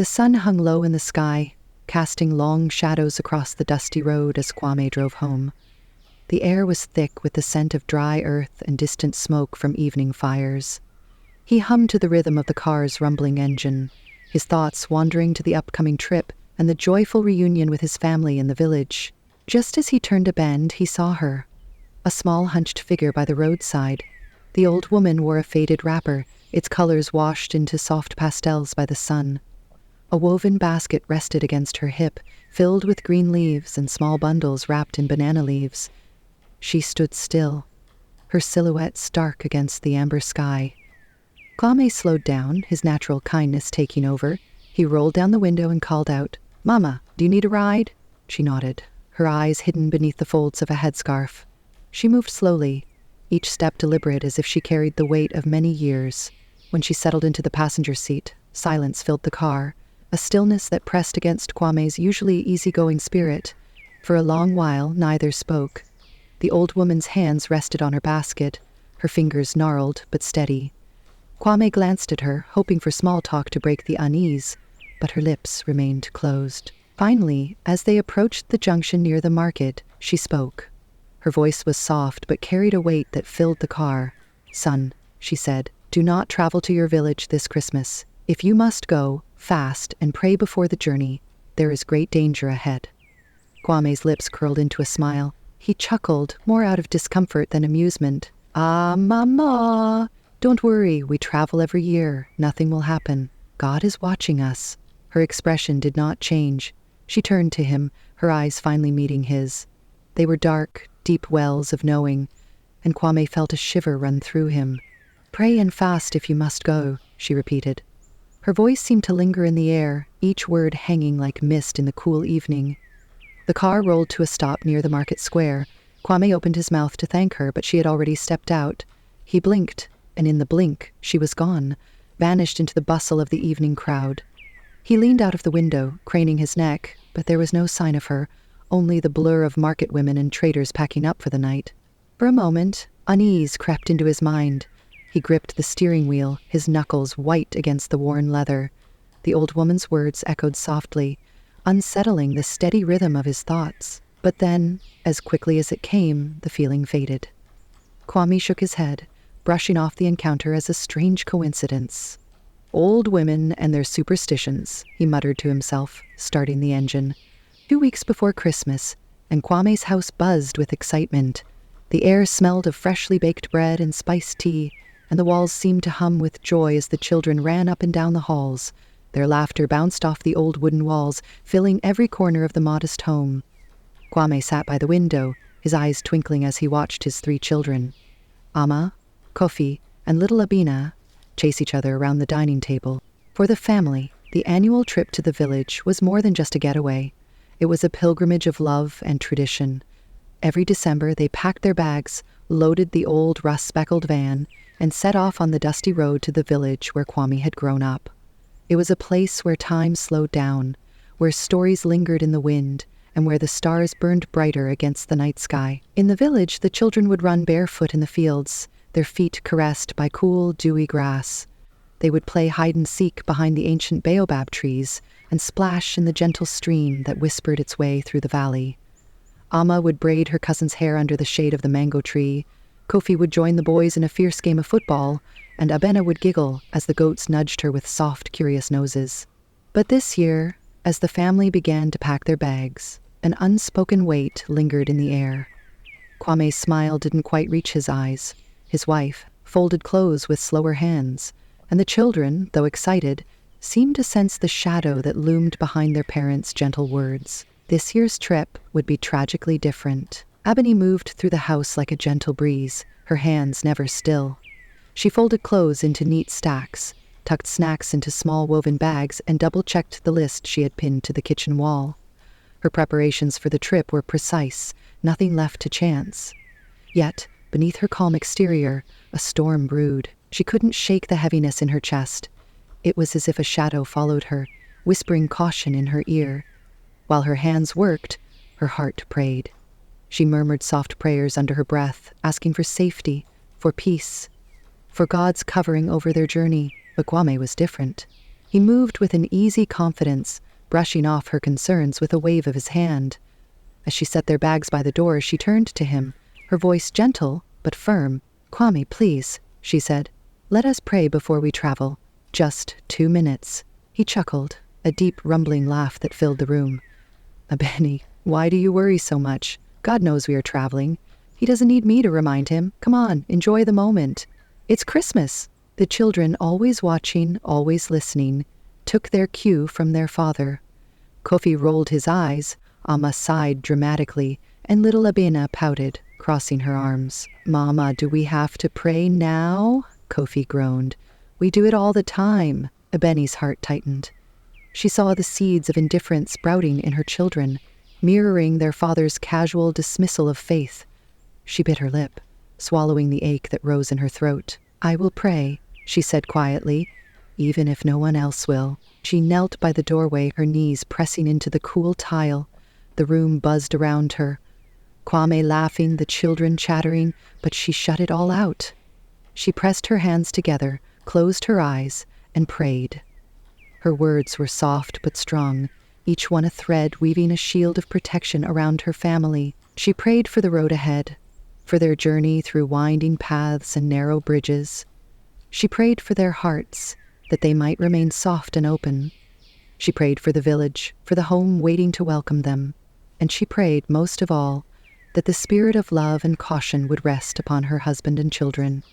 The sun hung low in the sky, casting long shadows across the dusty road as Kwame drove home. The air was thick with the scent of dry earth and distant smoke from evening fires. He hummed to the rhythm of the car's rumbling engine, his thoughts wandering to the upcoming trip and the joyful reunion with his family in the village. Just as he turned a bend, he saw her, a small hunched figure by the roadside. The old woman wore a faded wrapper, its colors washed into soft pastels by the sun. A woven basket rested against her hip, filled with green leaves and small bundles wrapped in banana leaves. She stood still, her silhouette stark against the amber sky. Kwame slowed down, his natural kindness taking over. He rolled down the window and called out, "Mama, do you need a ride?" She nodded, her eyes hidden beneath the folds of a headscarf. She moved slowly, each step deliberate as if she carried the weight of many years. When she settled into the passenger seat, silence filled the car, a stillness that pressed against Kwame's usually easygoing spirit. For a long while, neither spoke. The old woman's hands rested on her basket, her fingers gnarled but steady. Kwame glanced at her, hoping for small talk to break the unease, but her lips remained closed. Finally, as they approached the junction near the market, she spoke. Her voice was soft but carried a weight that filled the car. "Son," she said, "do not travel to your village this Christmas. If you must go, fast and pray before the journey. There is great danger ahead." Kwame's lips curled into a smile. He chuckled, more out of discomfort than amusement. "Ah, Mama, don't worry, we travel every year. Nothing will happen. God is watching us." Her expression did not change. She turned to him, her eyes finally meeting his. They were dark, deep wells of knowing, and Kwame felt a shiver run through him. "Pray and fast if you must go," she repeated. Her voice seemed to linger in the air, each word hanging like mist in the cool evening. The car rolled to a stop near the market square. Kwame opened his mouth to thank her, but she had already stepped out. He blinked, and in the blink, she was gone, vanished into the bustle of the evening crowd. He leaned out of the window, craning his neck, but there was no sign of her, only the blur of market women and traders packing up for the night. For a moment, unease crept into his mind. He gripped the steering wheel, his knuckles white against the worn leather. The old woman's words echoed softly, unsettling the steady rhythm of his thoughts. But then, as quickly as it came, the feeling faded. Kwame shook his head, brushing off the encounter as a strange coincidence. "Old women and their superstitions," he muttered to himself, starting the engine. 2 weeks before Christmas, and Kwame's house buzzed with excitement. The air smelled of freshly baked bread and spiced tea, and the walls seemed to hum with joy as the children ran up and down the halls. Their laughter bounced off the old wooden walls, filling every corner of the modest home. Kwame sat by the window, his eyes twinkling as he watched his 3 children, Ama, Kofi, and little Abeni, chase each other around the dining table. For the family, the annual trip to the village was more than just a getaway. It was a pilgrimage of love and tradition. Every December, they packed their bags, loaded the old rust-speckled van, and set off on the dusty road to the village where Kwame had grown up. It was a place where time slowed down, where stories lingered in the wind, and where the stars burned brighter against the night sky. In the village, the children would run barefoot in the fields, their feet caressed by cool, dewy grass. They would play hide-and-seek behind the ancient baobab trees and splash in the gentle stream that whispered its way through the valley. Ama would braid her cousin's hair under the shade of the mango tree. Kofi would join the boys in a fierce game of football, and Abeni would giggle as the goats nudged her with soft, curious noses. But this year, as the family began to pack their bags, an unspoken weight lingered in the air. Kwame's smile didn't quite reach his eyes. His wife folded clothes with slower hands, and the children, though excited, seemed to sense the shadow that loomed behind their parents' gentle words. This year's trip would be tragically different. Abeni moved through the house like a gentle breeze, her hands never still. She folded clothes into neat stacks, tucked snacks into small woven bags, and double-checked the list she had pinned to the kitchen wall. Her preparations for the trip were precise, nothing left to chance. Yet, beneath her calm exterior, a storm brewed. She couldn't shake the heaviness in her chest. It was as if a shadow followed her, whispering caution in her ear. While her hands worked, her heart prayed. She murmured soft prayers under her breath, asking for safety, for peace, for God's covering over their journey. But Kwame was different. He moved with an easy confidence, brushing off her concerns with a wave of his hand. As she set their bags by the door, she turned to him, her voice gentle but firm. "Kwame, please," she said. "Let us pray before we travel. Just 2 minutes." He chuckled, a deep rumbling laugh that filled the room. "Abeni, why do you worry so much? God knows we are traveling. He doesn't need me to remind him. Come on, enjoy the moment. It's Christmas." The children, always watching, always listening, took their cue from their father. Kofi rolled his eyes, Amma sighed dramatically, and little Abena pouted, crossing her arms. "Mama, do we have to pray now?" Kofi groaned. "We do it all the time." Abeni's heart tightened. She saw the seeds of indifference sprouting in her children, mirroring their father's casual dismissal of faith. She bit her lip, swallowing the ache that rose in her throat. "I will pray," she said quietly, "even if no one else will." She knelt by the doorway, her knees pressing into the cool tile. The room buzzed around her. Kwame laughing, the children chattering, but she shut it all out. She pressed her hands together, closed her eyes, and prayed. Her words were soft but strong, each one a thread weaving a shield of protection around her family. She prayed for the road ahead, for their journey through winding paths and narrow bridges. She prayed for their hearts, that they might remain soft and open. She prayed for the village, for the home waiting to welcome them. And she prayed, most of all, that the spirit of love and caution would rest upon her husband and children,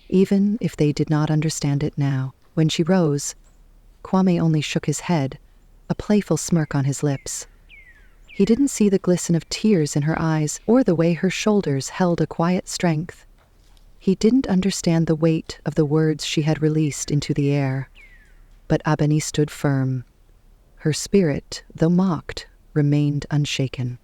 even if they did not understand it now. When she rose, Kwame only shook his head, a playful smirk on his lips. He didn't see the glisten of tears in her eyes or the way her shoulders held a quiet strength. He didn't understand the weight of the words she had released into the air. But Abeni stood firm. Her spirit, though mocked, remained unshaken.